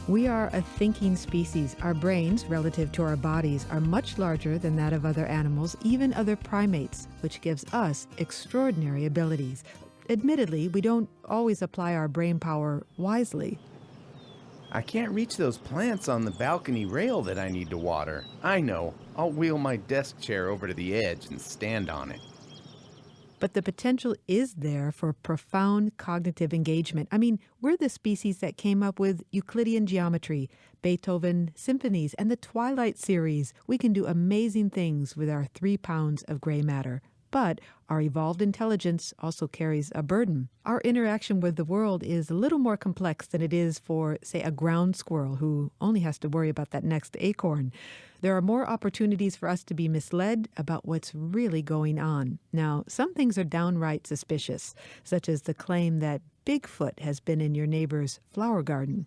We are a thinking species. Our brains, relative to our bodies, are much larger than that of other animals, even other primates, which gives us extraordinary abilities. Admittedly, we don't always apply our brain power wisely. I can't reach those plants on the balcony rail that I need to water. I know. I'll wheel my desk chair over to the edge and stand on it. But the potential is there for profound cognitive engagement. I mean, we're the species that came up with Euclidean geometry, Beethoven symphonies, and the Twilight series. We can do amazing things with our 3 pounds of gray matter. But our evolved intelligence also carries a burden. Our interaction with the world is a little more complex than it is for, say, a ground squirrel who only has to worry about that next acorn. There are more opportunities for us to be misled about what's really going on. Now, some things are downright suspicious, such as the claim that Bigfoot has been in your neighbor's flower garden.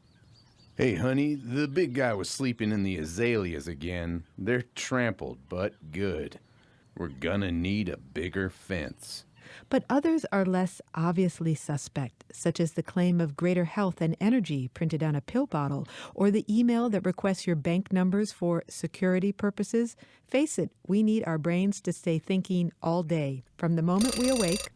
Hey, honey, the big guy was sleeping in the azaleas again. They're trampled, but good. We're gonna need a bigger fence. But others are less obviously suspect, such as the claim of greater health and energy printed on a pill bottle, or the email that requests your bank numbers for security purposes. Face it, we need our brains to stay thinking all day, from the moment we awake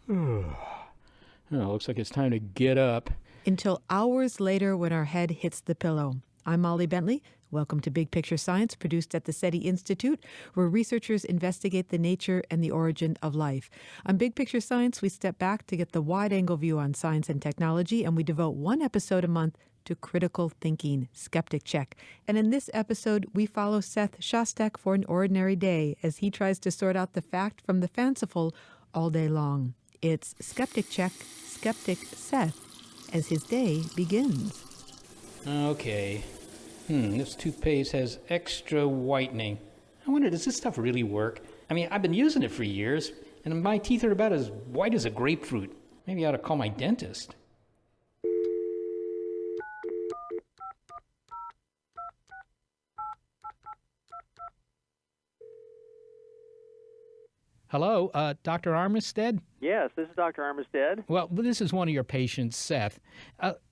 looks like it's time to get up. until hours later when our head hits the pillow. I'm Molly Bentley. Welcome to Big Picture Science, produced at the SETI Institute, where researchers investigate the nature and the origin of life. On Big Picture Science, we step back to get the wide-angle view on science and technology, and we devote one episode a month to critical thinking, Skeptic Check. And in this episode, we follow Seth Shostak for an ordinary day as he tries to sort out the fact from the fanciful all day long. It's Skeptic Check, Skeptic Seth, as his day begins. Okay. This toothpaste has extra whitening. I wonder, does this stuff really work? I mean, I've been using it for years, and my teeth are about as white as a grapefruit. Maybe I ought to call my dentist. Hello, Dr. Armistead? Yes, this is Dr. Armistead. Well, this is one of your patients, Seth.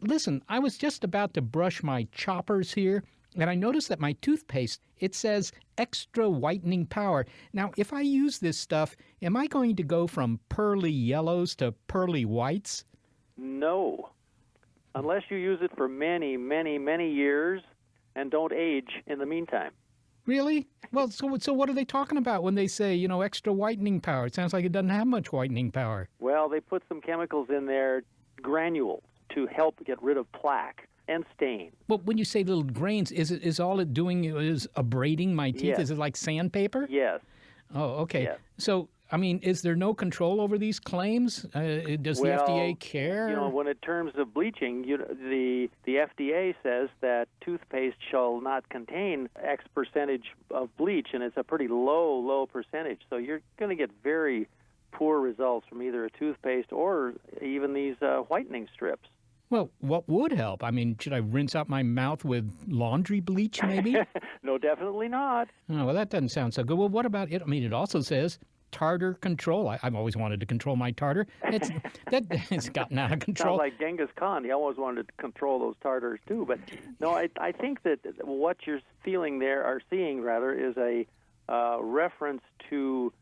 Listen, I was just about to brush my choppers here, and I noticed that my toothpaste, it says extra whitening power. Now, if I use this stuff, am I going to go from pearly yellows to pearly whites? No, unless you use it for many, many, many years and don't age in the meantime. Really? Well, so what are they talking about when they say, extra whitening power? It sounds like it doesn't have much whitening power. Well, they put some chemicals in there, granules, to help get rid of plaque and stain. Well, when you say little grains, is all it doing is abrading my teeth? Yes. Is it like sandpaper? Yes. Oh, okay. Yes. So, I mean, is there no control over these claims? Does the FDA care? When in terms of bleaching, the FDA says that toothpaste shall not contain X percentage of bleach, and it's a pretty low percentage. So you're going to get very poor results from either a toothpaste or even these whitening strips. Well, what would help? I mean, should I rinse out my mouth with laundry bleach, maybe? No, definitely not. Oh, well, that doesn't sound so good. Well, what about it? I mean, it also says tartar control. I've always wanted to control my tartar. It's gotten out of control. Sounds like Genghis Khan. He always wanted to control those tartars, too. But, no, I think that what you're seeing, is a reference to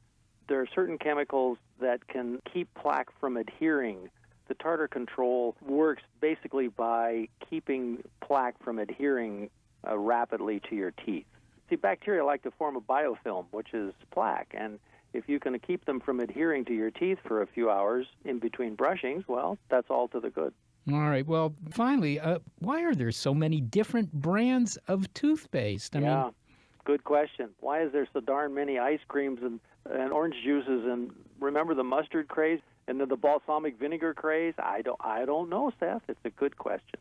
there are certain chemicals that can keep plaque from adhering. The tartar control works basically by keeping plaque from adhering rapidly to your teeth. See, bacteria like to form a biofilm, which is plaque, and if you can keep them from adhering to your teeth for a few hours in between brushings, well, that's all to the good. All right. Well, finally, why are there so many different brands of toothpaste? I mean, good question. Why is there so darn many ice creams and orange juices, and remember the mustard craze? And then the balsamic vinegar craze? I don't know, Seth. It's a good question.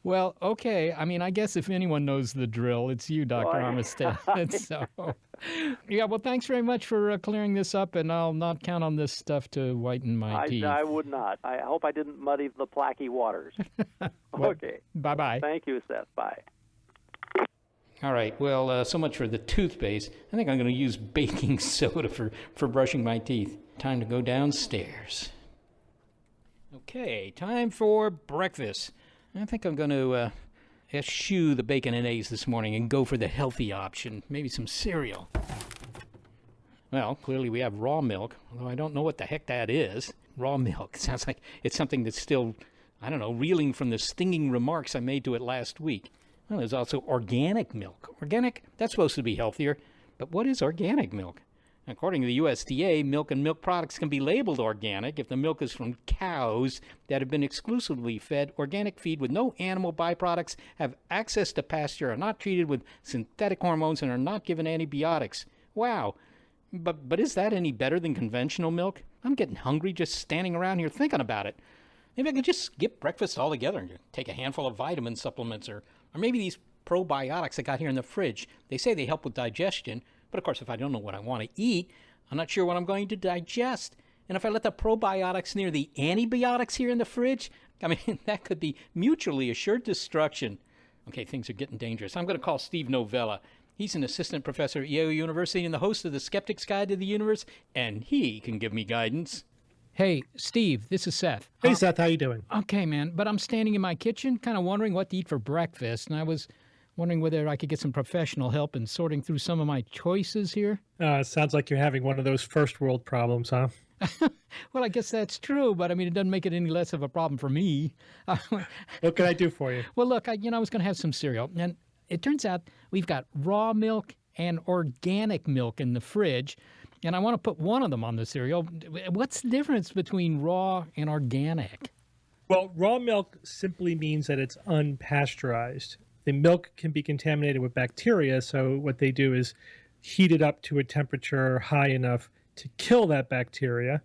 Well, okay. I mean, I guess if anyone knows the drill, it's you, Dr. Armistead. So, yeah, well, thanks very much for clearing this up, and I'll not count on this stuff to whiten my teeth. I would not. I hope I didn't muddy the placky waters. Well, okay. Bye-bye. Thank you, Seth. Bye. All right, well, so much for the toothpaste. I think I'm going to use baking soda for brushing my teeth. Time to go downstairs. Okay, time for breakfast. I think I'm going to eschew the bacon and eggs this morning and go for the healthy option, maybe some cereal. Well, clearly we have raw milk, although I don't know what the heck that is. Raw milk. It sounds like it's something that's still, I don't know, reeling from the stinging remarks I made to it last week. Well, there's also organic milk. Organic, that's supposed to be healthier. But what is organic milk? According to the USDA, milk and milk products can be labeled organic if the milk is from cows that have been exclusively fed organic feed with no animal byproducts, have access to pasture, are not treated with synthetic hormones, and are not given antibiotics. Wow. But is that any better than conventional milk? I'm getting hungry just standing around here thinking about it. Maybe I could just skip breakfast altogether and take a handful of vitamin supplements or maybe these probiotics I got here in the fridge. They say they help with digestion, but of course if I don't know what I want to eat, I'm not sure what I'm going to digest. And if I let the probiotics near the antibiotics here in the fridge, I mean, that could be mutually assured destruction. Okay, things are getting dangerous. I'm going to call Steve Novella. He's an assistant professor at Yale University and the host of the Skeptic's Guide to the Universe, and he can give me guidance. Hey, Steve, this is Seth. Hey, Seth, how you doing? Okay, man, but I'm standing in my kitchen kind of wondering what to eat for breakfast, and I was wondering whether I could get some professional help in sorting through some of my choices here. Sounds like you're having one of those first world problems, huh? Well, I guess that's true, but I mean, it doesn't make it any less of a problem for me. What can I do for you? Well, look, I was going to have some cereal, and it turns out we've got raw milk and organic milk in the fridge, and I want to put one of them on the cereal. What's the difference between raw and organic? Well, raw milk simply means that it's unpasteurized. The milk can be contaminated with bacteria, so what they do is heat it up to a temperature high enough to kill that bacteria,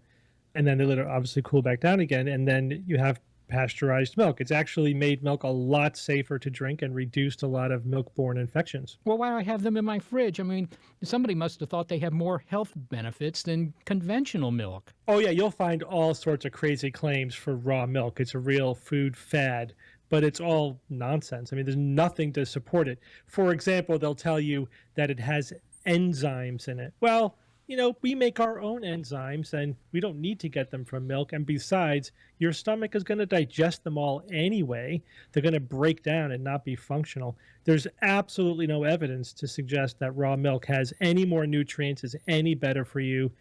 and then they let it obviously cool back down again, and then you have pasteurized milk. It's actually made milk a lot safer to drink and reduced a lot of milk-borne infections. Well, why do I have them in my fridge? I mean, somebody must have thought they have more health benefits than conventional milk. Oh, yeah, you'll find all sorts of crazy claims for raw milk. It's a real food fad, but it's all nonsense. I mean, there's nothing to support it. For example, they'll tell you that it has enzymes in it. Well, we make our own enzymes, and we don't need to get them from milk. And besides, your stomach is going to digest them all anyway. They're going to break down and not be functional. There's absolutely no evidence to suggest that raw milk has any more nutrients, is any better for you.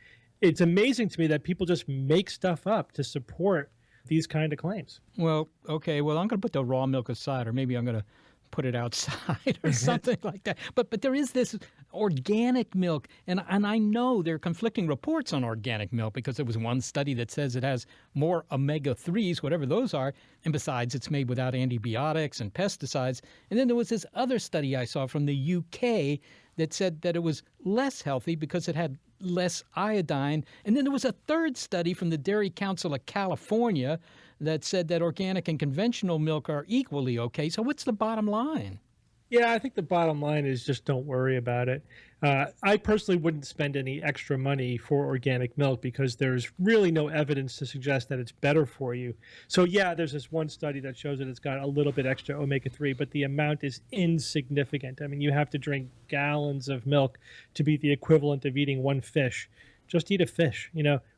It's amazing to me that people just make stuff up to support these kind of claims. Well, okay, I'm going to put the raw milk aside, or maybe I'm going to put it outside or something like that. But there is this organic milk, and I know there are conflicting reports on organic milk because there was one study that says it has more omega-3s, whatever those are, and besides it's made without antibiotics and pesticides. And then there was this other study I saw from the UK that said that it was less healthy because it had less iodine. And then there was a third study from the Dairy Council of California that said that organic and conventional milk are equally okay. So what's the bottom line? Yeah, I think the bottom line is just don't worry about it. I personally wouldn't spend any extra money for organic milk because there's really no evidence to suggest that it's better for you. So yeah, there's this one study that shows that it's got a little bit extra omega-3, but the amount is insignificant. I mean, you have to drink gallons of milk to be the equivalent of eating one fish. Just eat a fish,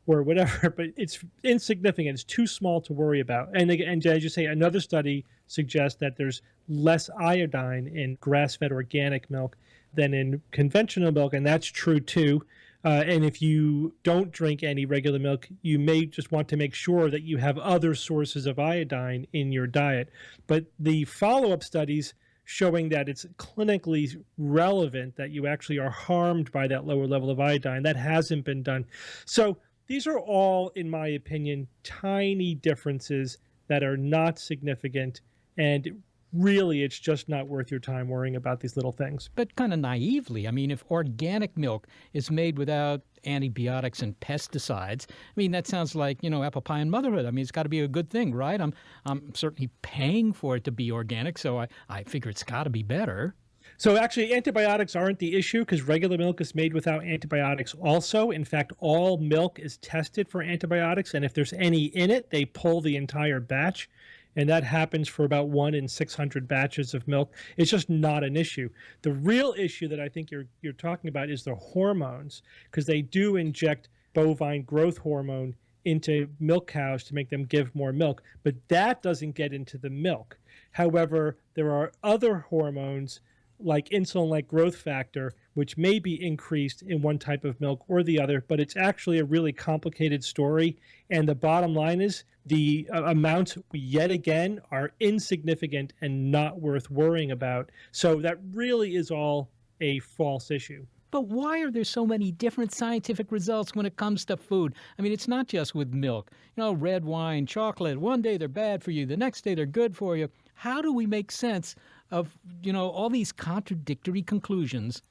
or whatever, but it's insignificant. It's too small to worry about. And as you say, another study suggests that there's less iodine in grass-fed organic milk than in conventional milk, and that's true too. And if you don't drink any regular milk, you may just want to make sure that you have other sources of iodine in your diet. But the follow-up studies showing that it's clinically relevant that you actually are harmed by that lower level of iodine, that hasn't been done. So these are all, in my opinion, tiny differences that are not significant, and really it's just not worth your time worrying about these little things. But kind of naively, I mean, if organic milk is made without antibiotics and pesticides, I mean, that sounds like, apple pie and motherhood. I mean, it's got to be a good thing, right? I'm certainly paying for it to be organic, so I figure it's got to be better. So actually, antibiotics aren't the issue because regular milk is made without antibiotics also. In fact, all milk is tested for antibiotics, and if there's any in it, they pull the entire batch. And that happens for about 1 in 600 batches of milk. It's just not an issue. The real issue that I think you're talking about is the hormones, because they do inject bovine growth hormone into milk cows to make them give more milk, but that doesn't get into the milk. However, there are other hormones like insulin, like growth factor, which may be increased in one type of milk or the other, but it's actually a really complicated story. And the bottom line is the amounts, yet again, are insignificant and not worth worrying about. So that really is all a false issue. But why are there so many different scientific results when it comes to food? I mean, it's not just with milk. Red wine, chocolate, one day they're bad for you, the next day they're good for you. How do we make sense of, all these contradictory conclusions?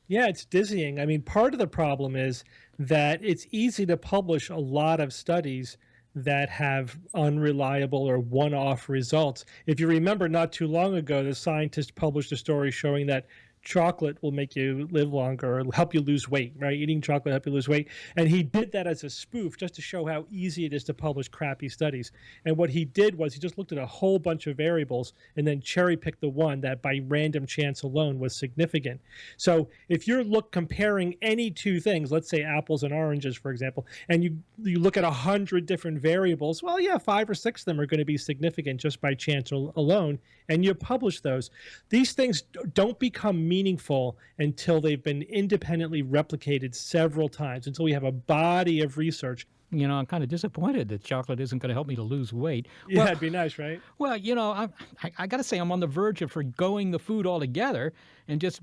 Yeah, it's dizzying. I mean, part of the problem is that it's easy to publish a lot of studies that have unreliable or one-off results. If you remember, not too long ago, the scientist published a story showing that chocolate will make you live longer or help you lose weight, right? Eating chocolate help you lose weight. And he did that as a spoof just to show how easy it is to publish crappy studies. And what he did was he just looked at a whole bunch of variables and then cherry-picked the one that by random chance alone was significant. So if you're comparing any two things, let's say apples and oranges, for example, and you look at 100 different variables, well, yeah, 5 or 6 of them are going to be significant just by chance alone, and you publish those. These things don't become meaningful until they've been independently replicated several times, until we have a body of research. I'm kind of disappointed that chocolate isn't going to help me to lose weight. Yeah, well, it'd be nice, right? Well, I got to say I'm on the verge of forgoing the food altogether and just,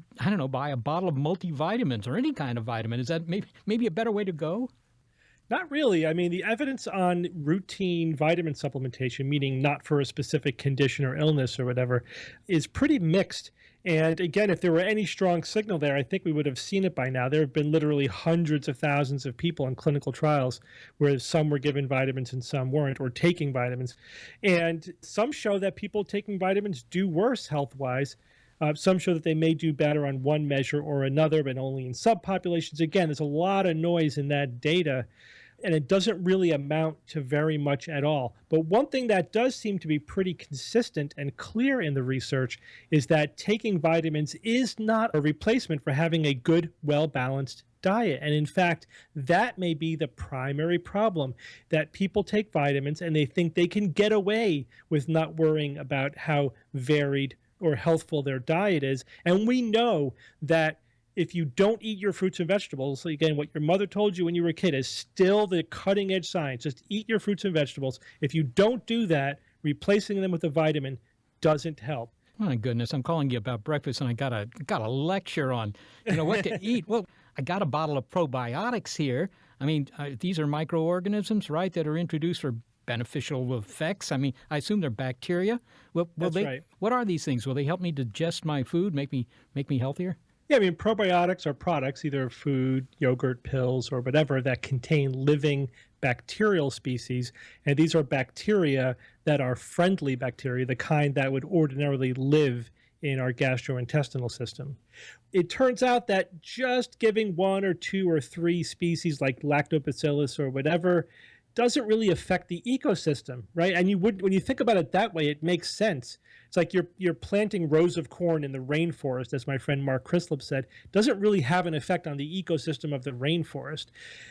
buy a bottle of multivitamins or any kind of vitamin. Is that maybe a better way to go? Not really. I mean, the evidence on routine vitamin supplementation, meaning not for a specific condition or illness or whatever, is pretty mixed. And again, if there were any strong signal there, I think we would have seen it by now. There have been literally hundreds of thousands of people in clinical trials where some were given vitamins and some weren't, or taking vitamins. And some show that people taking vitamins do worse health-wise. Some show that they may do better on one measure or another, but only in subpopulations. Again, there's a lot of noise in that data, and it doesn't really amount to very much at all. But one thing that does seem to be pretty consistent and clear in the research is that taking vitamins is not a replacement for having a good, well-balanced diet. And in fact, that may be the primary problem, that people take vitamins and they think they can get away with not worrying about how varied or healthful their diet is. And we know that if you don't eat your fruits and vegetables, again, what your mother told you when you were a kid is still the cutting edge science. Just eat your fruits and vegetables. If you don't do that, replacing them with a vitamin doesn't help. My goodness, I'm calling you about breakfast and I got a lecture on, what to eat. Well, I got a bottle of probiotics here. I mean, these are microorganisms, right, that are introduced for beneficial effects. I mean, I assume they're bacteria. That's right. What are these things? Will they help me digest my food, make me healthier? Yeah, I mean, probiotics are products, either food, yogurt, pills, or whatever, that contain living bacterial species. And these are bacteria that are friendly bacteria, the kind that would ordinarily live in our gastrointestinal system. It turns out that just giving 1 or 2 or 3 species like lactobacillus or whatever doesn't really affect the ecosystem, right? And when you think about it that way, it makes sense. It's like you're planting rows of corn in the rainforest, as my friend Mark Crislip said, doesn't really have an effect on the ecosystem of the rainforest.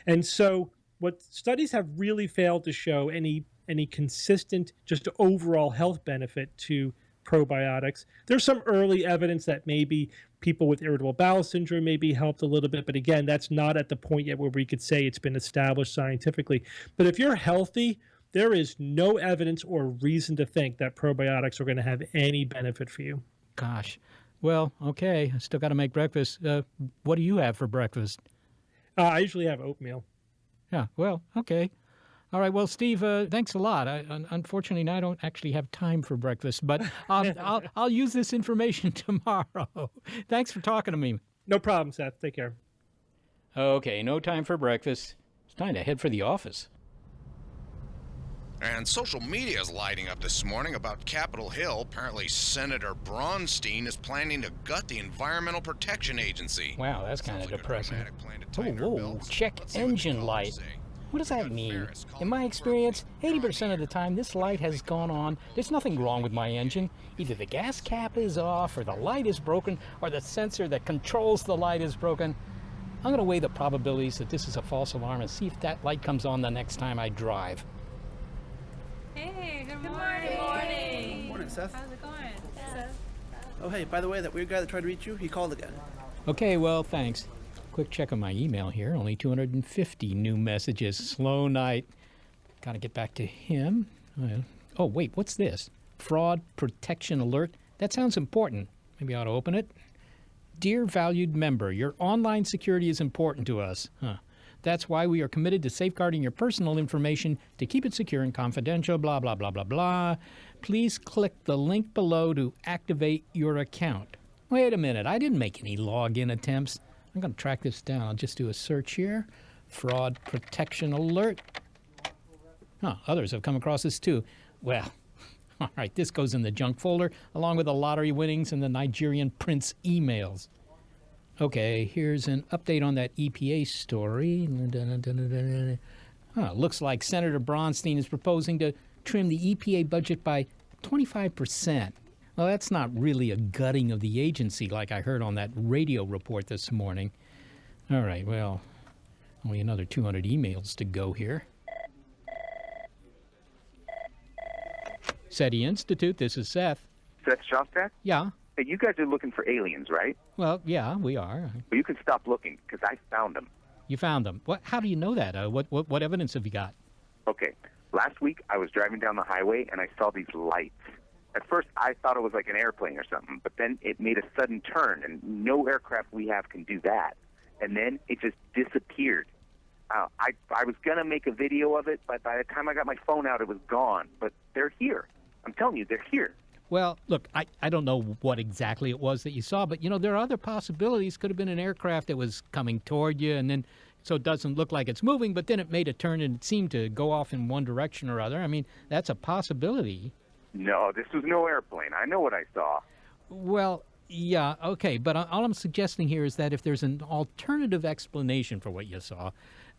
And so what studies have really failed to show any consistent, just overall health benefit to probiotics. There's some early evidence that maybe people with irritable bowel syndrome may be helped a little bit, but again, that's not at the point yet where we could say it's been established scientifically. But if you're healthy, there is no evidence or reason to think that probiotics are going to have any benefit for you. Gosh. Well, okay. I still got to make breakfast. What do you have for breakfast? I usually have oatmeal. Yeah, well, okay. All right. Well, Steve, thanks a lot. Unfortunately, I don't actually have time for breakfast, but I'll use this information tomorrow. Thanks for talking to me. No problem, Seth. Take care. Okay, no time for breakfast. It's time to head for the office. And social media is lighting up this morning about Capitol Hill. Apparently, Senator Braunstein is planning to gut the Environmental Protection Agency. Wow, that's kind of depressing. Whoa, check engine light. What does that mean? In my experience, 80% of the time this light has gone on. There's nothing wrong with my engine. Either the gas cap is off, or the light is broken, or the sensor that controls the light is broken. I'm going to weigh the probabilities that this is a false alarm and see if that light comes on the next time I drive. Hey, good morning. Good morning. Morning, Seth. How's it going? Seth. Oh, hey, by the way, that weird guy that tried to reach you, he called again. Okay, well, thanks. Quick check on my email here. Only 250 new messages. Slow night. Got to get back to him. Oh, wait, what's this? Fraud protection alert? That sounds important. Maybe I ought to open it. Dear valued member, your online security is important to us. That's why we are committed to safeguarding your personal information to keep it secure and confidential, blah, blah, blah, blah, blah. Please click the link below to activate your account. Wait a minute, I didn't make any login attempts. I'm going to track this down. I'll just do a search here. Fraud protection alert. Others have come across this too. Well, all right, this goes in the junk folder, along with the lottery winnings and the Nigerian prince emails. Okay, here's an update on that EPA story. Looks like Senator Bronstein is proposing to trim the EPA budget by 25%. Well, that's not really a gutting of the agency like I heard on that radio report this morning. All right, well, only another 200 emails to go here. SETI Institute, this is Seth. Seth Shostak? Yeah. Hey, you guys are looking for aliens, right? Well, yeah, we are. Well, you can stop looking, because I found them. You found them. How do you know that? What evidence have you got? Okay. Last week, I was driving down the highway, and I saw these lights. At first, I thought it was like an airplane or something, but then it made a sudden turn, and no aircraft we have can do that. And then it just disappeared. I was going to make a video of it, but by the time I got my phone out, it was gone. But they're here. I'm telling you, they're here. Well, look, I don't know what exactly it was that you saw, but, there are other possibilities. Could have been an aircraft that was coming toward you, and then so it doesn't look like it's moving, but then it made a turn and it seemed to go off in one direction or other. I mean, that's a possibility. No, this was no airplane. I know what I saw. Well, yeah, okay, but all I'm suggesting here is that if there's an alternative explanation for what you saw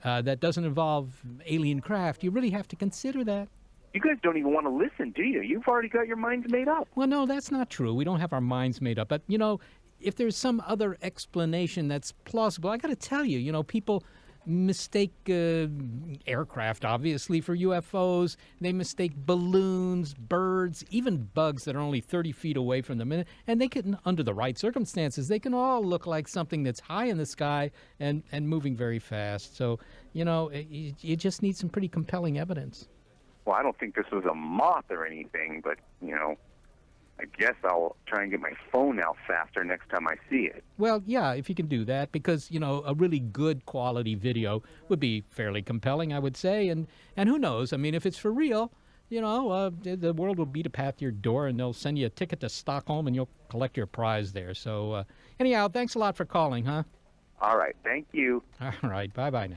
that doesn't involve alien craft, you really have to consider that. You guys don't even want to listen, do you? You've already got your minds made up. Well, no, that's not true. We don't have our minds made up. But, if there's some other explanation that's plausible, I got to tell you, people mistake aircraft, obviously, for UFOs. They mistake balloons, birds, even bugs that are only 30 feet away from them. And they can, under the right circumstances, they can all look like something that's high in the sky and moving very fast. So, you just need some pretty compelling evidence. Well, I don't think this was a moth or anything, but, I guess I'll try and get my phone out faster next time I see it. Well, yeah, if you can do that, because, a really good quality video would be fairly compelling, I would say. And who knows? I mean, if it's for real, the world will beat a path to your door and they'll send you a ticket to Stockholm and you'll collect your prize there. So, anyhow, thanks a lot for calling, huh? All right, thank you. All right, bye-bye now.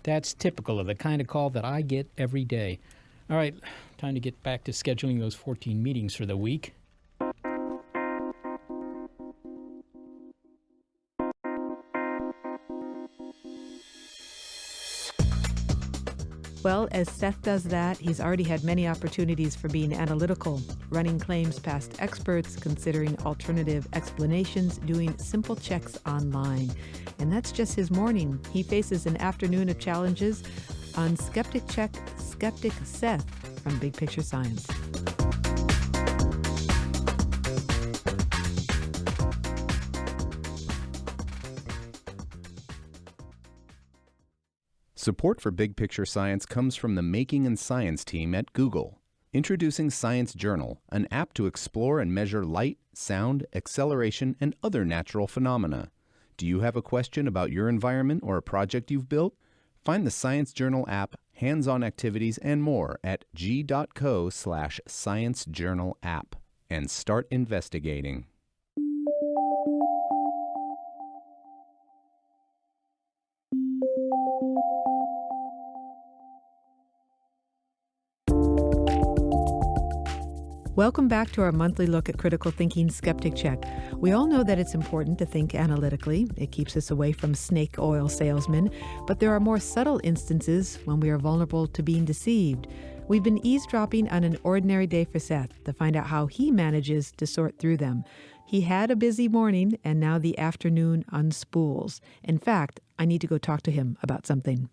That's typical of the kind of call that I get every day. All right, time to get back to scheduling those 14 meetings for the week. Well, as Seth does that, he's already had many opportunities for being analytical, running claims past experts, considering alternative explanations, doing simple checks online. And that's just his morning. He faces an afternoon of challenges on Skeptic Check, Skeptic Seth from Big Picture Science. Support for Big Picture Science comes from the Making and Science team at Google. Introducing Science Journal, an app to explore and measure light, sound, acceleration, and other natural phenomena. Do you have a question about your environment or a project you've built? Find the Science Journal app, hands-on activities, and more at g.co/Science Journal app and start investigating. Welcome back to our monthly look at critical thinking Skeptic Check. We all know that it's important to think analytically. It keeps us away from snake oil salesmen, but there are more subtle instances when we are vulnerable to being deceived. We've been eavesdropping on an ordinary day for Seth to find out how he manages to sort through them. He had a busy morning, and now the afternoon unspools. In fact, I need to go talk to him about something.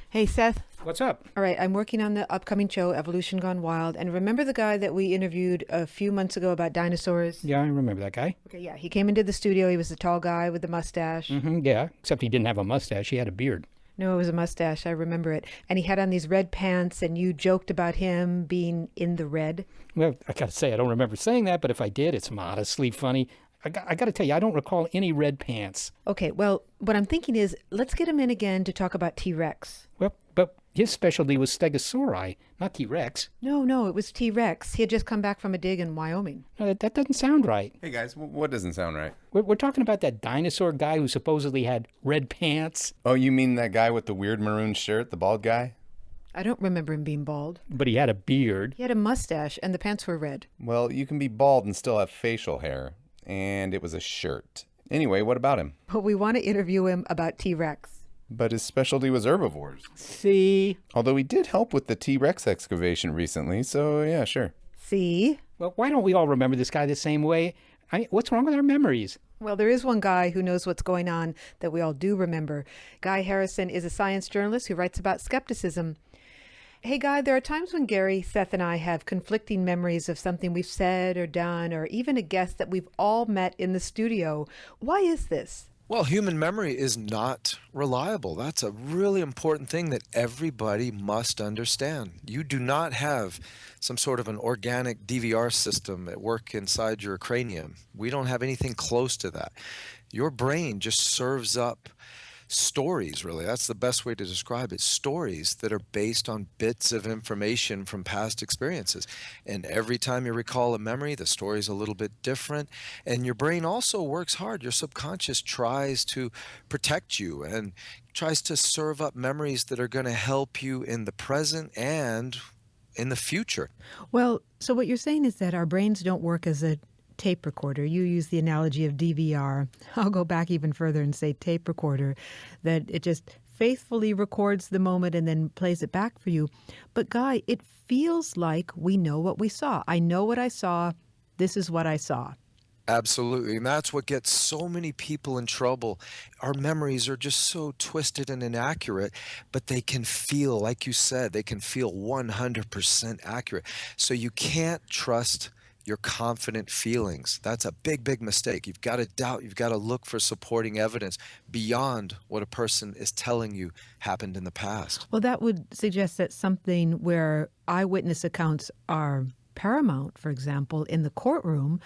Hey, Seth. What's up? All right, I'm working on the upcoming show, Evolution Gone Wild. And remember the guy that we interviewed a few months ago about dinosaurs? Yeah, I remember that guy. Okay, yeah. He came into the studio. He was the tall guy with the mustache. Yeah, except he didn't have a mustache. He had a beard. No, it was a mustache. I remember it. And he had on these red pants, and you joked about him being in the red. Well, I got to say, I don't remember saying that, but if I did, it's modestly funny. I got to tell you, I don't recall any red pants. Okay, well, what I'm thinking is, let's get him in again to talk about T-Rex. Well, but his specialty was Stegosauri, not T-Rex. No, it was T-Rex. He had just come back from a dig in Wyoming. No, that doesn't sound right. Hey guys, what doesn't sound right? We're talking about that dinosaur guy who supposedly had red pants. Oh, you mean that guy with the weird maroon shirt, the bald guy? I don't remember him being bald. But he had a beard. He had a mustache, and the pants were red. Well, you can be bald and still have facial hair. And it was a shirt. Anyway, what about him? But we want to interview him about T-Rex. But his specialty was herbivores. See? Although he did help with the T-Rex excavation recently, so yeah, sure. See? Well, why don't we all remember this guy the same way? What's wrong with our memories? Well, there is one guy who knows what's going on that we all do remember. Guy Harrison is a science journalist who writes about skepticism. Hey, Guy, there are times when Gary, Seth, and I have conflicting memories of something we've said or done, or even a guest that we've all met in the studio. Why is this? Well, human memory is not reliable. That's a really important thing that everybody must understand. You do not have some sort of an organic DVR system at work inside your cranium. We don't have anything close to that. Your brain just serves up stories, really. That's the best way to describe it. Stories that are based on bits of information from past experiences. And every time you recall a memory, the story's a little bit different. And your brain also works hard. Your subconscious tries to protect you and tries to serve up memories that are going to help you in the present and in the future. Well, so what you're saying is that our brains don't work as a tape recorder. You use the analogy of DVR. I'll go back even further and say tape recorder, that it just faithfully records the moment and then plays it back for you. But Guy, it feels like we know what we saw. I know what I saw. This is what I saw. Absolutely. And that's what gets so many people in trouble. Our memories are just so twisted and inaccurate, but they can feel, like you said, they can feel 100% accurate. So you can't trust your confident feelings. That's a big, big mistake. You've got to doubt. You've got to look for supporting evidence beyond what a person is telling you happened in the past. Well, that would suggest that something where eyewitness accounts are paramount, for example, in the courtroom,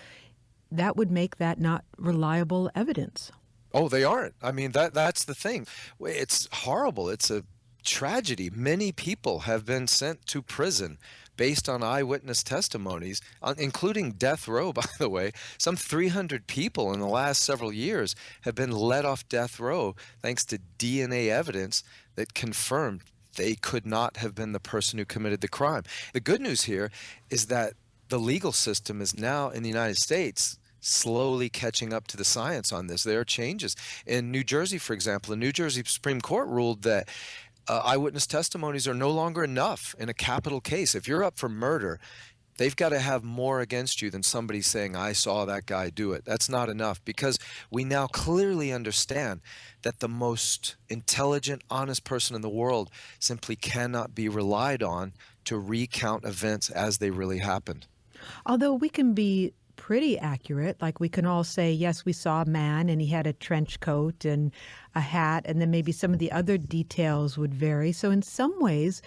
that would make that not reliable evidence. Oh, they aren't. I mean, that's the thing. It's horrible. It's a tragedy. Many people have been sent to prison based on eyewitness testimonies, including death row, by the way. Some 300 people in the last several years have been let off death row thanks to DNA evidence that confirmed they could not have been the person who committed the crime. The good news here is that the legal system is now in the United States slowly catching up to the science on this. There are changes. In New Jersey, for example, the New Jersey Supreme Court ruled that eyewitness testimonies are no longer enough in a capital case. If you're up for murder, they've got to have more against you than somebody saying, I saw that guy do it. That's not enough, because we now clearly understand that the most intelligent, honest person in the world simply cannot be relied on to recount events as they really happened. Although we can be pretty accurate, like we can all say, yes, we saw a man and he had a trench coat and a hat, and then maybe some of the other details would vary. So in some ways,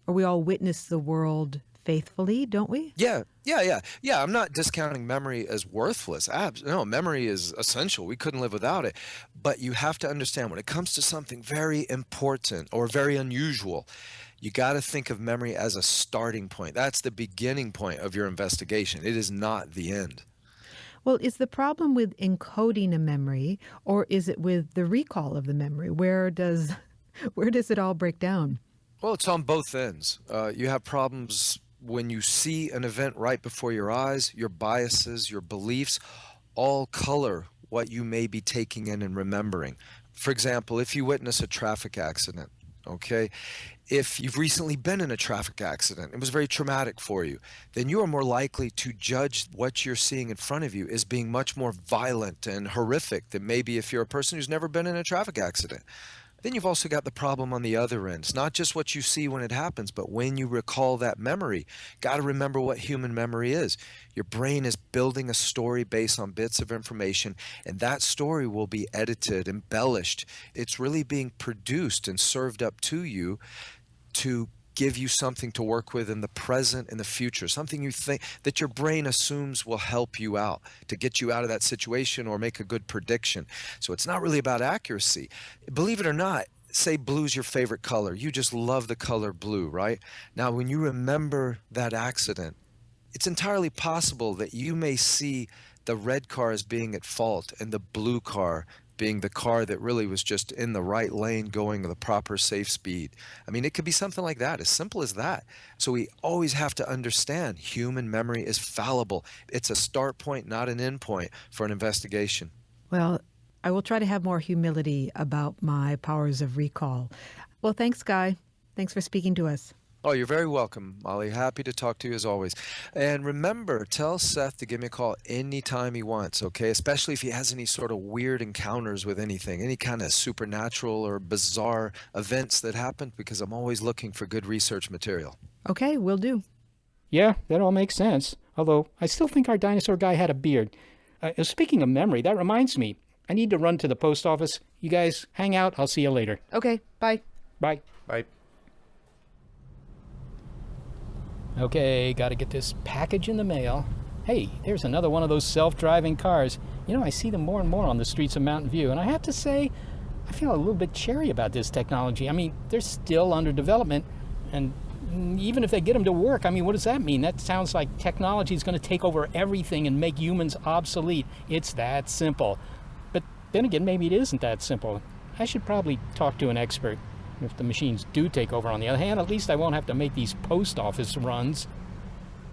we all witness the world faithfully, don't we? Yeah. I'm not discounting memory as worthless. No, memory is essential. We couldn't live without it. But you have to understand, when it comes to something very important or very unusual, you got to think of memory as a starting point. That's the beginning point of your investigation. It is not the end. Well, is the problem with encoding a memory, or is it with the recall of the memory? Where does it all break down? Well, it's on both ends. You have problems when you see an event right before your eyes. Your biases, your beliefs, all color what you may be taking in and remembering. For example, if you witness a traffic accident, okay, If you've recently been in a traffic accident, it was very traumatic for you, then you are more likely to judge what you're seeing in front of you as being much more violent and horrific than maybe if you're a person who's never been in a traffic accident. Then you've also got the problem on the other end. It's not just what you see when it happens, but when you recall that memory. Got to remember what human memory is. Your brain is building a story based on bits of information, and that story will be edited, embellished. It's really being produced and served up to you to give you something to work with in the present and the future, something you think that your brain assumes will help you out, to get you out of that situation or make a good prediction. So it's not really about accuracy. Believe it or not, say blue's your favorite color. You just love the color blue, right? Now, when you remember that accident, it's entirely possible that you may see the red car as being at fault and the blue car being the car that really was just in the right lane going the proper safe speed. I mean, it could be something like that, as simple as that. So we always have to understand human memory is fallible. It's a start point, not an end point for an investigation. Well, I will try to have more humility about my powers of recall. Well, thanks, Guy. Thanks for speaking to us. Oh, you're very welcome, Molly. Happy to talk to you as always. And remember, tell Seth to give me a call anytime he wants, okay? Especially if he has any sort of weird encounters with anything, any kind of supernatural or bizarre events that happen, because I'm always looking for good research material. Okay, will do. Yeah, that all makes sense. Although, I still think our dinosaur guy had a beard. Speaking of memory, that reminds me. I need to run to the post office. You guys hang out. I'll see you later. Okay, bye. Bye. Bye. Okay, got to get this package in the mail. Hey, there's another one of those self-driving cars. You know, I see them more and more on the streets of Mountain View, and I have to say, I feel a little bit cherry about this technology. I mean, they're still under development, and even if they get them to work, I mean, what does that mean? That sounds like technology is going to take over everything and make humans obsolete. It's that simple. But then again, maybe it isn't that simple. I should probably talk to an expert. If the machines do take over, on the other hand, at least I won't have to make these post office runs.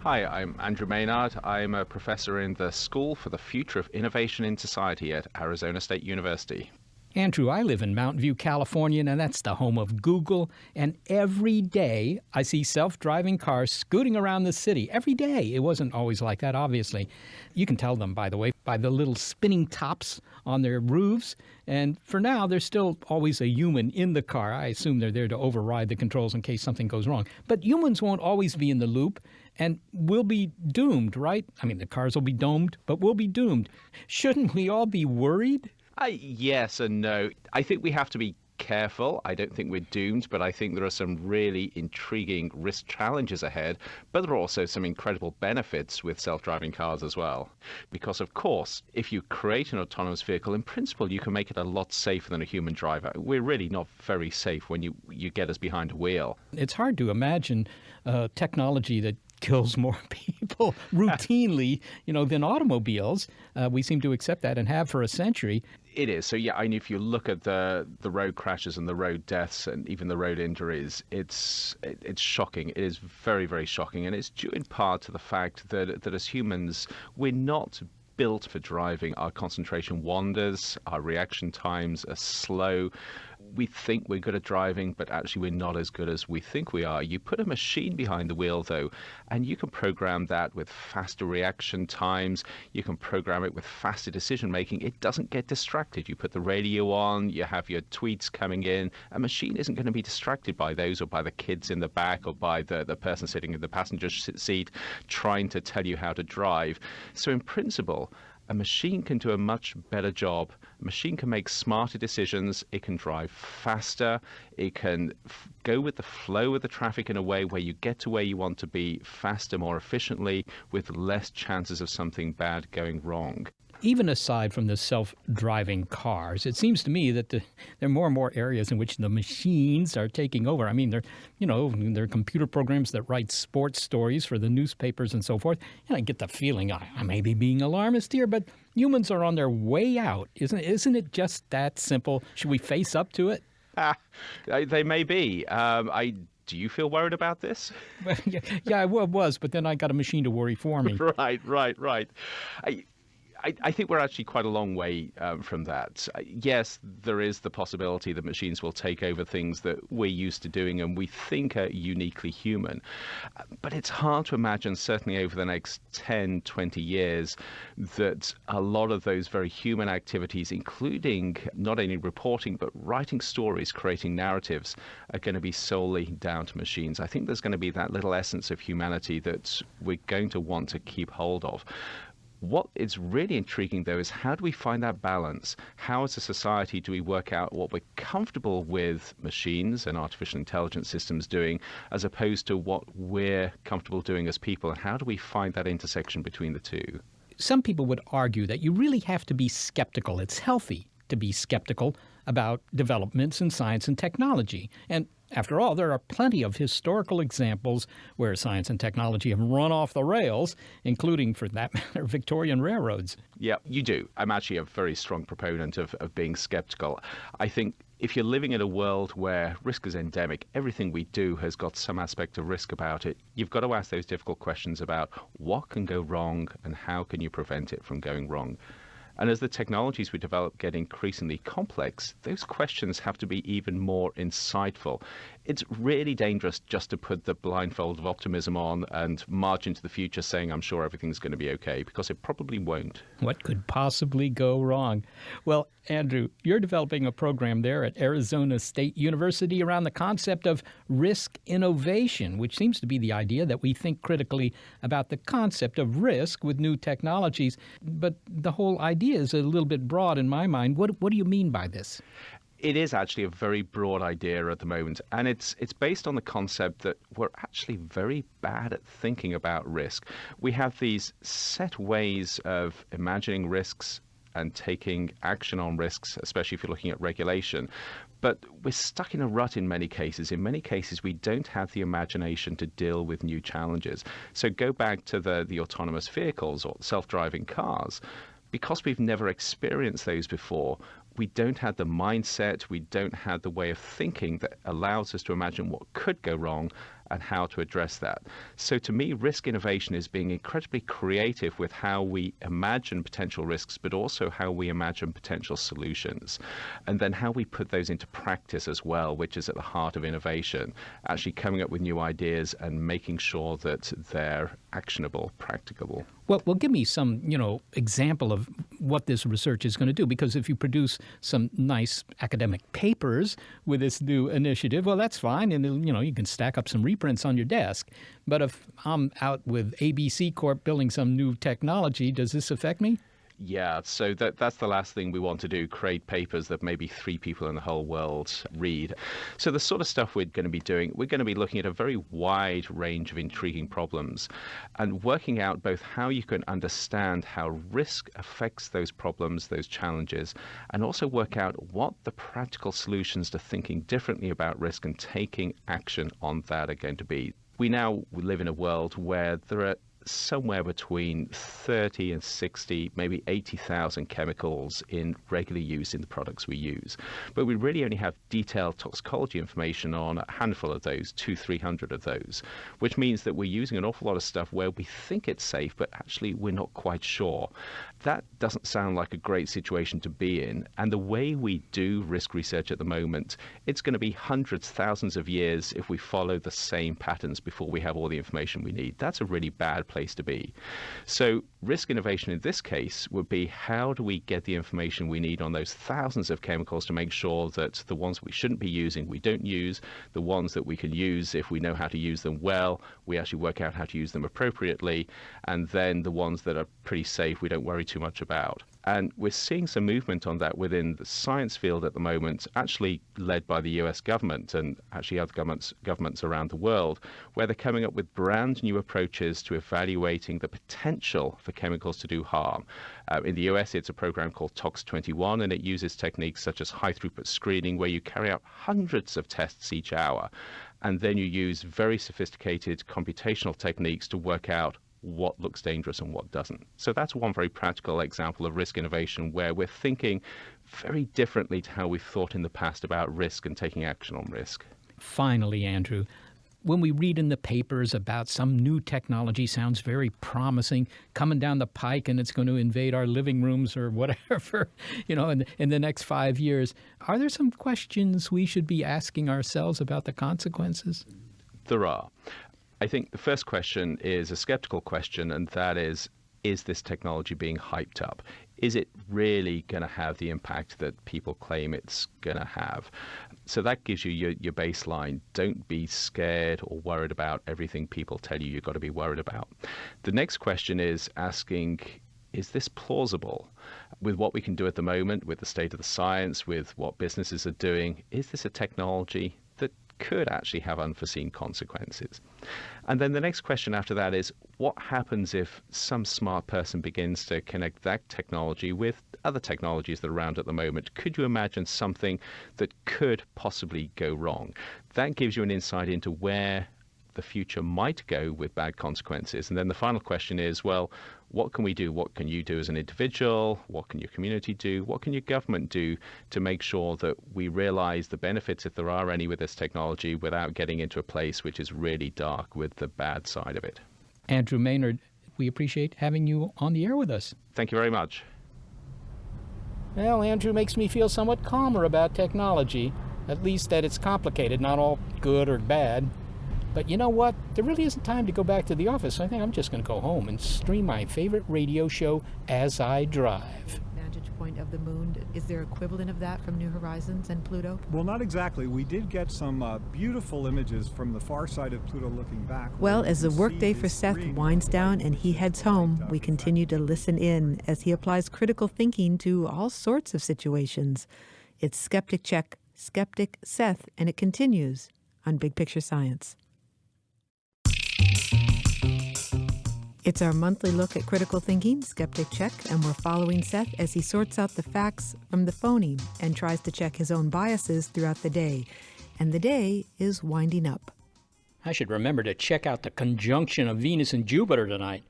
Hi, I'm Andrew Maynard. I'm a professor in the School for the Future of Innovation in Society at Arizona State University. Andrew, I live in Mountain View, California, and that's the home of Google. And every day I see self-driving cars scooting around the city. Every day. It wasn't always like that, obviously. You can tell them, by the way, by the little spinning tops on their roofs. And for now, there's still always a human in the car. I assume they're there to override the controls in case something goes wrong. But humans won't always be in the loop, and we'll be doomed, right? I mean, the cars will be domed, but we'll be doomed. Shouldn't we all be worried? Yes and no. I think we have to be careful. I don't think we're doomed, but I think there are some really intriguing risk challenges ahead. But there are also some incredible benefits with self-driving cars as well. Because, of course, if you create an autonomous vehicle, in principle, you can make it a lot safer than a human driver. We're really not very safe when you get us behind a wheel. It's hard to imagine technology that kills more people routinely, than automobiles. We seem to accept that and have for a century. It is. So, yeah, if you look at the road crashes and the road deaths and even the road injuries, it's shocking. It is very, very shocking. And it's due in part to the fact that as humans, we're not built for driving. Our concentration wanders, our reaction times are slow. We think we're good at driving, but actually we're not as good as we think we are. You put a machine behind the wheel, though, and you can program that with faster reaction times. You can program it with faster decision making. It doesn't get distracted. You put the radio on, you have your tweets coming in. A machine isn't going to be distracted by those or by the kids in the back or by the person sitting in the passenger seat trying to tell you how to drive. So in principle, a machine can do a much better job. A machine can make smarter decisions. It can drive faster. It can go with the flow of the traffic in a way where you get to where you want to be faster, more efficiently, with less chances of something bad going wrong. Even aside from the self-driving cars, it seems to me that there are more and more areas in which the machines are taking over. I mean, there are computer programs that write sports stories for the newspapers and so forth. And I get the feeling I may be being alarmist here, but humans are on their way out. Isn't it just that simple? Should we face up to it? They may be. Do you feel worried about this? Yeah, I was, but then I got a machine to worry for me. Right. I think we're actually quite a long way from that. Yes, there is the possibility that machines will take over things that we're used to doing and we think are uniquely human. But it's hard to imagine, certainly over the next 10, 20 years, that a lot of those very human activities, including not only reporting, but writing stories, creating narratives, are going to be solely down to machines. I think there's going to be that little essence of humanity that we're going to want to keep hold of. What is really intriguing, though, is how do we find that balance? How, as a society, do we work out what we're comfortable with machines and artificial intelligence systems doing, as opposed to what we're comfortable doing as people? And how do we find that intersection between the two? Some people would argue that you really have to be skeptical. It's healthy to be skeptical about developments in science and technology. And after all, there are plenty of historical examples where science and technology have run off the rails, including, for that matter, Victorian railroads. Yeah, you do. I'm actually a very strong proponent of being skeptical. I think if you're living in a world where risk is endemic, everything we do has got some aspect of risk about it, you've got to ask those difficult questions about what can go wrong and how can you prevent it from going wrong. And as the technologies we develop get increasingly complex, those questions have to be even more insightful. It's really dangerous just to put the blindfold of optimism on and march into the future saying, I'm sure everything's going to be okay, because it probably won't. What could possibly go wrong? Well, Andrew, you're developing a program there at Arizona State University around the concept of risk innovation, which seems to be the idea that we think critically about the concept of risk with new technologies. But the whole idea is a little bit broad in my mind. What do you mean by this? It is actually a very broad idea at the moment, and it's based on the concept that we're actually very bad at thinking about risk. We have these set ways of imagining risks and taking action on risks, especially if you're looking at regulation. But we're stuck in a rut in many cases. In many cases, we don't have the imagination to deal with new challenges. So go back to the autonomous vehicles or self-driving cars. Because we've never experienced those before, we don't have the mindset, we don't have the way of thinking that allows us to imagine what could go wrong and how to address that. So to me, risk innovation is being incredibly creative with how we imagine potential risks, but also how we imagine potential solutions. And then how we put those into practice as well, which is at the heart of innovation, actually coming up with new ideas and making sure that they're actionable, practicable. Well, give me some, example of what this research is going to do, because if you produce some nice academic papers with this new initiative, well, that's fine, and, you can stack up some reprints on your desk. But if I'm out with ABC Corp building some new technology, does this affect me? Yeah, so that's the last thing we want to do, create papers that maybe 3 people in the whole world read. So the sort of stuff we're going to be doing, we're going to be looking at a very wide range of intriguing problems and working out both how you can understand how risk affects those problems, those challenges, and also work out what the practical solutions to thinking differently about risk and taking action on that are going to be. We now live in a world where there are somewhere between 30 and 60, maybe 80,000 chemicals in regular use in the products we use. But we really only have detailed toxicology information on a handful of those, 200-300 of those, which means that we're using an awful lot of stuff where we think it's safe, but actually we're not quite sure. That doesn't sound like a great situation to be in. And the way we do risk research at the moment, it's going to be hundreds, thousands of years if we follow the same patterns before we have all the information we need. That's a really bad place to be. So risk innovation in this case would be, how do we get the information we need on those thousands of chemicals to make sure that the ones we shouldn't be using, we don't use, the ones that we can use if we know how to use them well, we actually work out how to use them appropriately, and then the ones that are pretty safe, we don't worry too much about. And we're seeing some movement on that within the science field at the moment, actually led by the US government and actually other governments around the world, where they're coming up with brand new approaches to evaluating the potential for chemicals to do harm. In the US, it's a program called Tox21, and it uses techniques such as high-throughput screening, where you carry out hundreds of tests each hour, and then you use very sophisticated computational techniques to work out what looks dangerous and what doesn't. So that's one very practical example of risk innovation, where we're thinking very differently to how we've thought in the past about risk and taking action on risk. Finally, Andrew, when we read in the papers about some new technology, sounds very promising, coming down the pike and it's going to invade our living rooms or whatever, in the next 5 years, are there some questions we should be asking ourselves about the consequences? There are. I think the first question is a skeptical question, and that is this technology being hyped up? Is it really going to have the impact that people claim it's going to have? So that gives you your baseline. Don't be scared or worried about everything people tell you you've got to be worried about. The next question is asking, is this plausible? With what we can do at the moment, with the state of the science, with what businesses are doing, is this a technology that could actually have unforeseen consequences? And then the next question after that is, what happens if some smart person begins to connect that technology with other technologies that are around at the moment? Could you imagine something that could possibly go wrong? That gives you an insight into where the future might go with bad consequences. And then the final question is, well, what can we do? What can you do as an individual? What can your community do? What can your government do to make sure that we realize the benefits, if there are any, with this technology without getting into a place which is really dark with the bad side of it? Andrew Maynard, we appreciate having you on the air with us. Thank you very much. Well, Andrew makes me feel somewhat calmer about technology, at least that it's complicated, not all good or bad. But you know what? There really isn't time to go back to the office. I think I'm just going to go home and stream my favorite radio show as I drive. Vantage point of the moon. Is there equivalent of that from New Horizons and Pluto? Well, not exactly. We did get some beautiful images from the far side of Pluto looking back. Well, as the workday for Seth winds down and he heads home, we continue to listen in as he applies critical thinking to all sorts of situations. It's Skeptic Check, Skeptic Seth, and it continues on Big Picture Science. It's our monthly look at critical thinking, Skeptic Check, and we're following Seth as he sorts out the facts from the phony and tries to check his own biases throughout the day. And the day is winding up. I should remember to check out the conjunction of Venus and Jupiter tonight.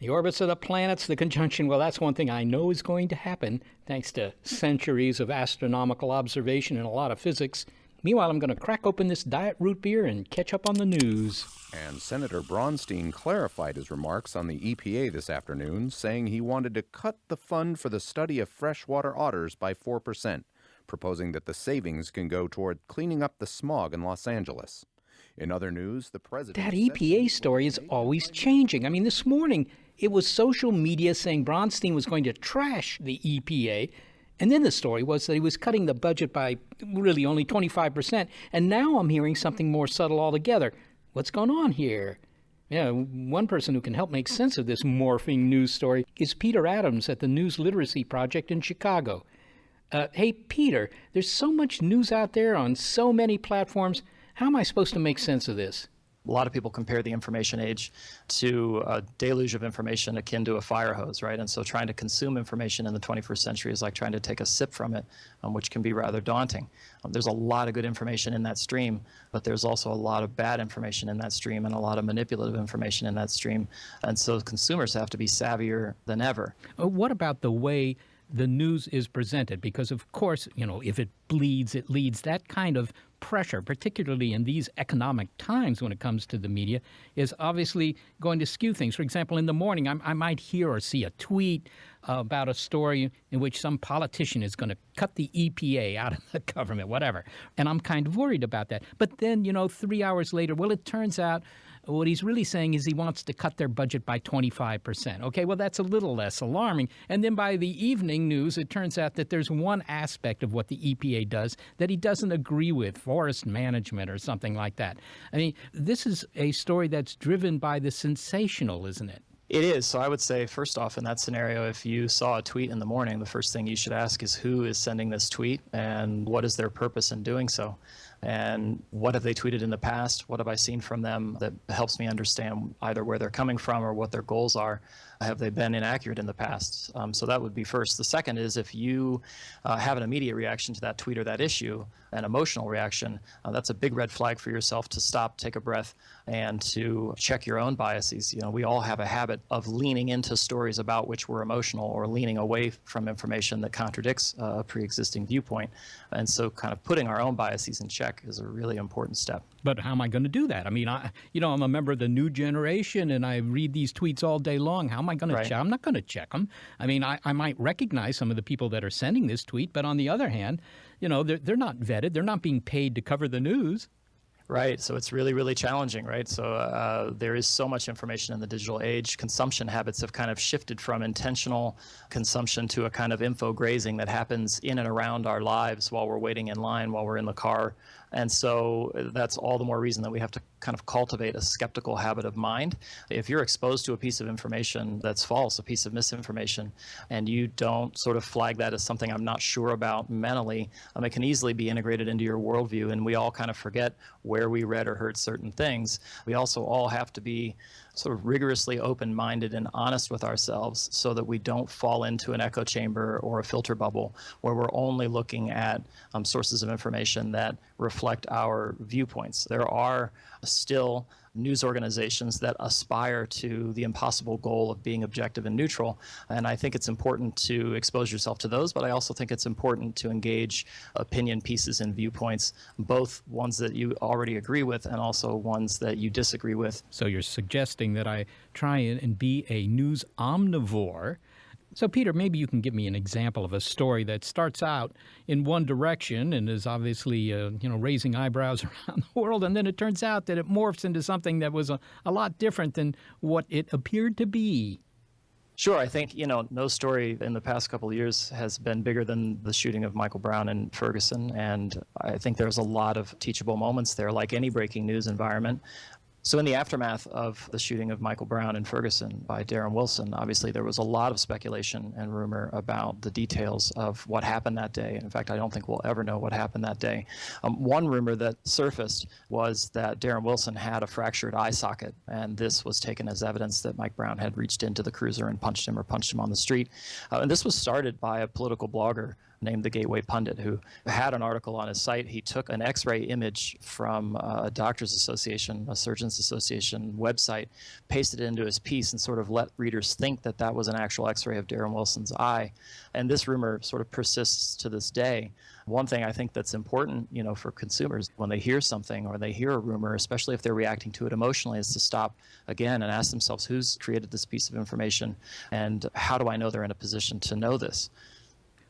The orbits of the planets, the conjunction, well, that's one thing I know is going to happen, thanks to centuries of astronomical observation and a lot of physics. Meanwhile, I'm going to crack open this diet root beer and catch up on the news. And Senator Braunstein clarified his remarks on the EPA this afternoon, saying he wanted to cut the fund for the study of freshwater otters by 4%, proposing that the savings can go toward cleaning up the smog in Los Angeles. In other news, the president... That EPA story is always changing. I mean, this morning, it was social media saying Braunstein was going to trash the EPA. And then the story was that he was cutting the budget by really only 25%. And now I'm hearing something more subtle altogether. What's going on here? Yeah, one person who can help make sense of this morphing news story is Peter Adams at the News Literacy Project in Chicago. Hey, Peter, there's so much news out there on so many platforms. How am I supposed to make sense of this? A lot of people compare the information age to a deluge of information akin to a fire hose, right? And so trying to consume information in the 21st century is like trying to take a sip from it, which can be rather daunting. There's a lot of good information in that stream, but there's also a lot of bad information in that stream and a lot of manipulative information in that stream. And so consumers have to be savvier than ever. What about the way the news is presented? Because, of course, if it bleeds, it leads. That kind of pressure, particularly in these economic times when it comes to the media, is obviously going to skew things. For example, in the morning, I might hear or see a tweet about a story in which some politician is going to cut the EPA out of the government, whatever. And I'm kind of worried about that. But then, 3 hours later, well, it turns out what he's really saying is he wants to cut their budget by 25%. Okay, well, that's a little less alarming. And then by the evening news, it turns out that there's one aspect of what the EPA does that he doesn't agree with, forest management or something like that. I mean, this is a story that's driven by the sensational, isn't it? It is. So I would say, first off, in that scenario, if you saw a tweet in the morning, the first thing you should ask is who is sending this tweet and what is their purpose in doing so? And what have they tweeted in the past? What have I seen from them that helps me understand either where they're coming from or what their goals are? Have they been inaccurate in the past? So that would be first. The second is if you have an immediate reaction to that tweet or that issue, an emotional reaction, that's a big red flag for yourself to stop, take a breath, and to check your own biases. We all have a habit of leaning into stories about which we're emotional or leaning away from information that contradicts a pre-existing viewpoint. And so kind of putting our own biases in check check is a really important step. But how am I going to do that? I mean, I'm a member of the new generation, and I read these tweets all day long. How am I going to check? I'm not going to check them. I mean, I might recognize some of the people that are sending this tweet, but on the other hand, they're not vetted. They're not being paid to cover the news. Right. So it's really, really challenging, right? So there is so much information in the digital age. Consumption habits have kind of shifted from intentional consumption to a kind of info grazing that happens in and around our lives while we're waiting in line, while we're in the car. And so that's all the more reason that we have to kind of cultivate a skeptical habit of mind. If you're exposed to a piece of information that's false, a piece of misinformation, and you don't sort of flag that as something I'm not sure about mentally, it can easily be integrated into your worldview, and we all kind of forget where we read or heard certain things. We also all have to be sort of rigorously open-minded and honest with ourselves so that we don't fall into an echo chamber or a filter bubble where we're only looking at sources of information that reflect our viewpoints. There are still news organizations that aspire to the impossible goal of being objective and neutral. And I think it's important to expose yourself to those, but I also think it's important to engage opinion pieces and viewpoints, both ones that you already agree with and also ones that you disagree with. So you're suggesting that I try and be a news omnivore. So, Peter, maybe you can give me an example of a story that starts out in one direction and is obviously, raising eyebrows around the world, and then it turns out that it morphs into something that was a lot different than what it appeared to be. Sure. I think, no story in the past couple of years has been bigger than the shooting of Michael Brown in Ferguson, and I think there's a lot of teachable moments there, like any breaking news environment. So in the aftermath of the shooting of Michael Brown in Ferguson by Darren Wilson, obviously there was a lot of speculation and rumor about the details of what happened that day. In fact, I don't think we'll ever know what happened that day. One rumor that surfaced was that Darren Wilson had a fractured eye socket, and this was taken as evidence that Mike Brown had reached into the cruiser and punched him on the street. And this was started by a political blogger named the Gateway Pundit, who had an article on his site. He took an X-ray image from a doctor's association, a surgeon's association website, pasted it into his piece, and sort of let readers think that that was an actual X-ray of Darren Wilson's eye. And this rumor sort of persists to this day. One thing I think that's important, for consumers when they hear something or they hear a rumor, especially if they're reacting to it emotionally, is to stop again and ask themselves, who's created this piece of information, and how do I know they're in a position to know this?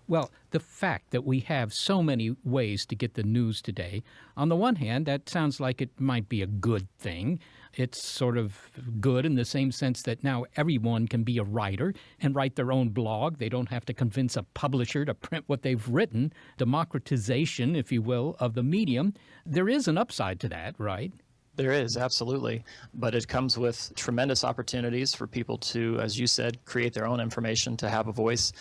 Well, the fact that we have so many ways to get the news today, on the one hand, that sounds like it might be a good thing. It's sort of good in the same sense that now everyone can be a writer and write their own blog. They don't have to convince a publisher to print what they've written. Democratization, if you will, of the medium. There is an upside to that, right? There is, absolutely. But it comes with tremendous opportunities for people to, as you said, create their own information, to have a voice,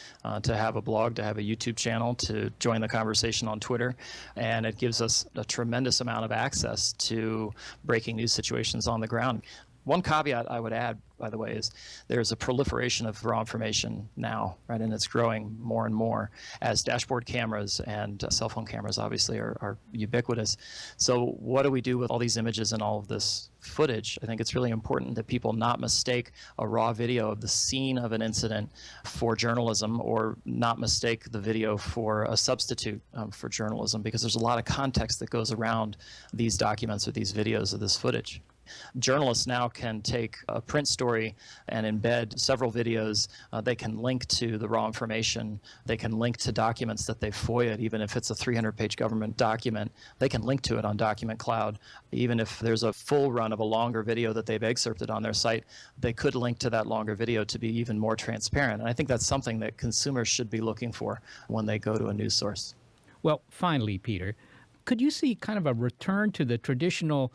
to have a blog, to have a YouTube channel, to join the conversation on Twitter. And it gives us a tremendous amount of access to breaking news situations on the ground. One caveat I would add, by the way, is there's a proliferation of raw information now, right? And it's growing more and more as dashboard cameras and cell phone cameras obviously are ubiquitous. So what do we do with all these images and all of this footage? I think it's really important that people not mistake a raw video of the scene of an incident for journalism, or not mistake the video for a substitute for journalism, because there's a lot of context that goes around these documents or these videos of this footage. Journalists now can take a print story and embed several videos. They can link to the raw information. They can link to documents that they've FOIA'd, even if it's a 300-page government document. They can link to it on Document Cloud. Even if there's a full run of a longer video that they've excerpted on their site, they could link to that longer video to be even more transparent. And I think that's something that consumers should be looking for when they go to a news source. Well, finally, Peter, could you see kind of a return to the traditional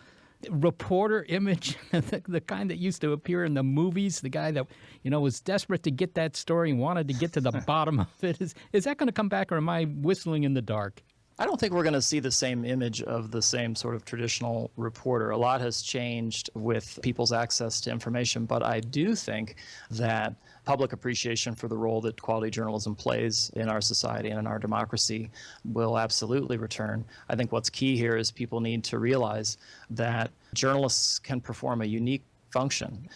reporter image, the kind that used to appear in the movies, the guy that, was desperate to get that story and wanted to get to the bottom of it? Is that going to come back, or am I whistling in the dark? I don't think we're going to see the same image of the same sort of traditional reporter. A lot has changed with people's access to information, but I do think that public appreciation for the role that quality journalism plays in our society and in our democracy will absolutely return. I think what's key here is people need to realize that journalists can perform a unique function.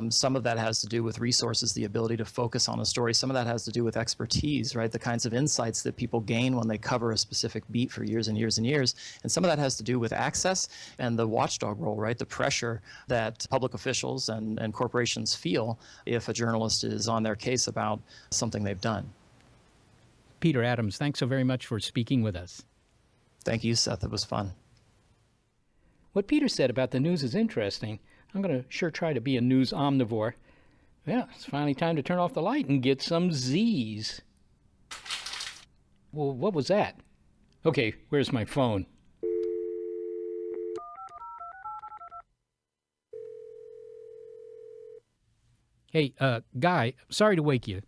Some of that has to do with resources, the ability to focus on a story. Some of that has to do with expertise, right? The kinds of insights that people gain when they cover a specific beat for years and years and years. And some of that has to do with access and the watchdog role, right? The pressure that public officials and corporations feel if a journalist is on their case about something they've done. Peter Adams, thanks so very much for speaking with us. Thank you, Seth. It was fun. What Peter said about the news is interesting. I'm going to sure try to be a news omnivore. Yeah, it's finally time to turn off the light and get some Z's. Well, what was that? Okay, where's my phone? Hey, Guy, sorry to wake you.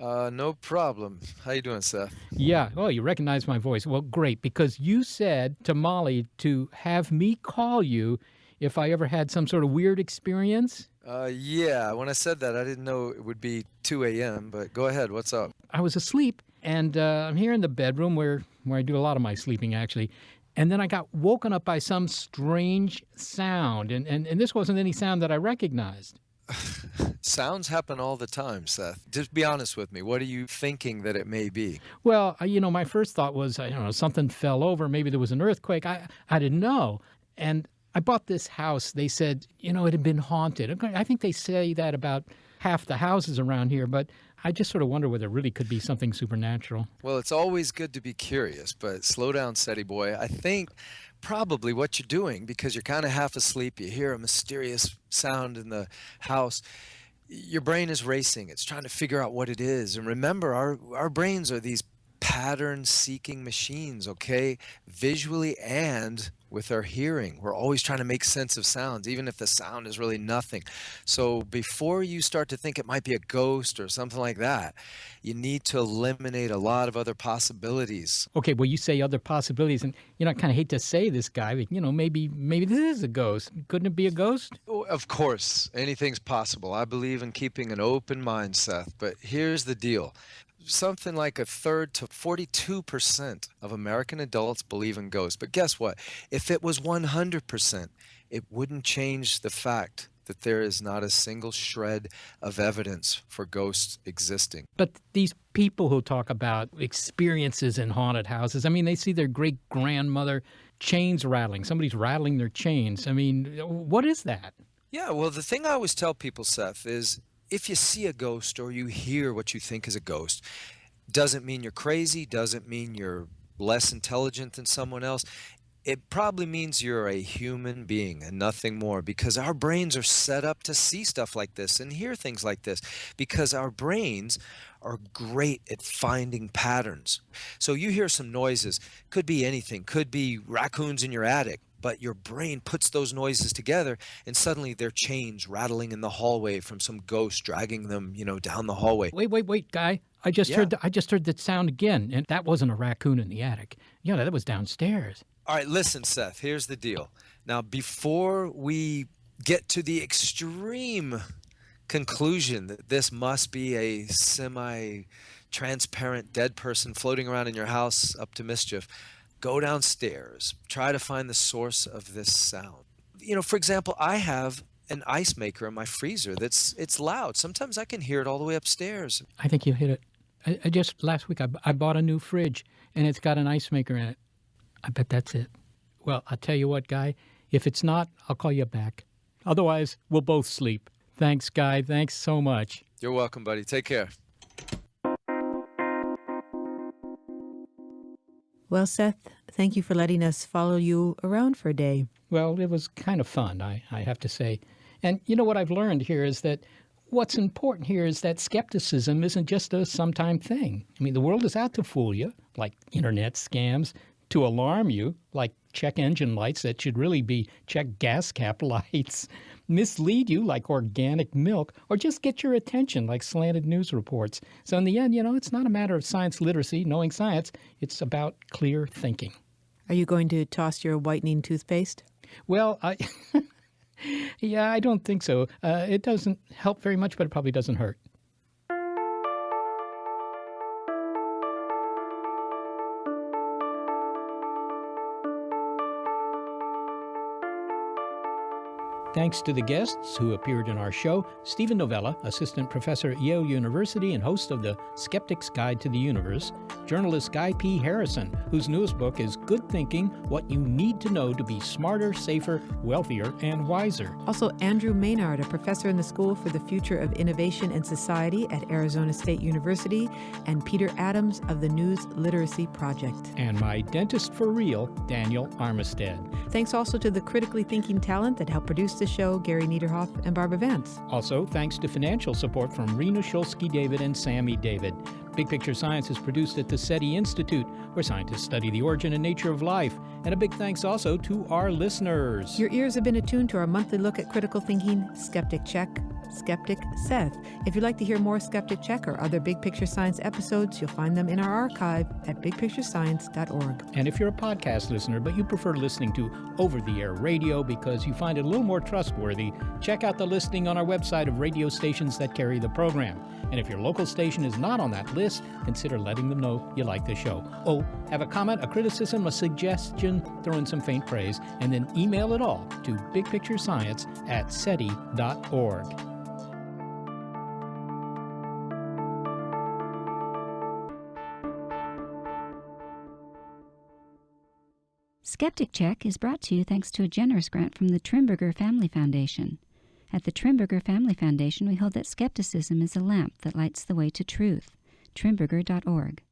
No problem. How you doing, Seth? Yeah, well, you recognize my voice. Well, great, because you said to Molly to have me call you if I ever had some sort of weird experience. Yeah, when I said that, I didn't know it would be 2 a.m., but go ahead. What's up? I was asleep, and I'm here in the bedroom where I do a lot of my sleeping, actually. And then I got woken up by some strange sound, and this wasn't any sound that I recognized. Sounds happen all the time, Seth. Just be honest with me. What are you thinking that it may be? Well, my first thought was, something fell over. Maybe there was an earthquake. I didn't know. And I bought this house. They said, it had been haunted. I think they say that about half the houses around here, but I just sort of wonder whether it really could be something supernatural. Well, it's always good to be curious, but slow down, Seti boy. I think probably what you're doing, because you're kind of half asleep, you hear a mysterious sound in the house, your brain is racing. It's trying to figure out what it is. And remember, our brains are these pattern-seeking machines, okay? Visually and with our hearing. We're always trying to make sense of sounds, even if the sound is really nothing. So before you start to think it might be a ghost or something like that, you need to eliminate a lot of other possibilities. Okay, well, you say other possibilities, and, I kind of hate to say this, Guy, but, maybe this is a ghost. Couldn't it be a ghost? Oh, of course, anything's possible. I believe in keeping an open mind, Seth, but here's the deal. Something like a third to 42% of American adults believe in ghosts. But guess what? If it was 100%, it wouldn't change the fact that there is not a single shred of evidence for ghosts existing. But these people who talk about experiences in haunted houses, they see their great-grandmother chains rattling. Somebody's rattling their chains. What is that? Yeah, well, the thing I always tell people, Seth, is if you see a ghost or you hear what you think is a ghost, doesn't mean you're crazy, doesn't mean you're less intelligent than someone else. It probably means you're a human being and nothing more, because our brains are set up to see stuff like this and hear things like this, because our brains are great at finding patterns. So you hear some noises, could be anything, could be raccoons in your attic, but your brain puts those noises together and suddenly they're chains rattling in the hallway from some ghost dragging them, down the hallway. Wait, Guy. I just heard that sound again, and that wasn't a raccoon in the attic. That was downstairs. All right, listen, Seth, here's the deal. Now, before we get to the extreme conclusion that this must be a semi-transparent dead person floating around in your house up to mischief, go downstairs, try to find the source of this sound. For example, I have an ice maker in my freezer it's loud. Sometimes I can hear it all the way upstairs. I think you hit it. Last week I bought a new fridge, and it's got an ice maker in it. I bet that's it. Well, I'll tell you what, Guy, if it's not, I'll call you back. Otherwise, we'll both sleep. Thanks, Guy. Thanks so much. You're welcome, buddy. Take care. Well, Seth, thank you for letting us follow you around for a day. Well, it was kind of fun, I have to say. And what I've learned here is that what's important here is that skepticism isn't just a sometime thing. The world is out to fool you, like internet scams, to alarm you, like check engine lights that should really be check gas cap lights, mislead you like organic milk, or just get your attention like slanted news reports. So in the end, it's not a matter of science literacy, knowing science. It's about clear thinking. Are you going to toss your whitening toothpaste? Well, I don't think so. It doesn't help very much, but it probably doesn't hurt. thanks to the guests who appeared in our show: Stephen Novella, assistant professor at Yale University and host of the Skeptic's Guide to the Universe; journalist Guy P. Harrison, whose newest book is Good Thinking: What You Need to Know to Be Smarter, Safer, Wealthier, and Wiser. Also, Andrew Maynard, a professor in the School for the Future of Innovation and Society at Arizona State University, and Peter Adams of the News Literacy Project. And my dentist for real, Daniel Armistead. Thanks also to the critically thinking talent that helped produce the show, Gary Niederhoff and Barbara Vance. Also, thanks to financial support from Rena Shulsky-David and Sammy David. Big Picture Science is produced at the SETI Institute, where scientists study the origin and nature of life. And a big thanks also to our listeners. Your ears have been attuned to our monthly look at critical thinking, Skeptic Check, Skeptic Seth. If you'd like to hear more Skeptic Check or other Big Picture Science episodes, you'll find them in our archive at bigpicturescience.org. And if you're a podcast listener, but you prefer listening to over-the-air radio because you find it a little more trustworthy, check out the listing on our website of radio stations that carry the program. And if your local station is not on that list, consider letting them know you like the show. Oh, have a comment, a criticism, a suggestion, throw in some faint praise, and then email it all to bigpicturescience@seti.org. Skeptic Check is brought to you thanks to a generous grant from the Trimberger Family Foundation. At the Trimberger Family Foundation, we hold that skepticism is a lamp that lights the way to truth. Trimberger.org.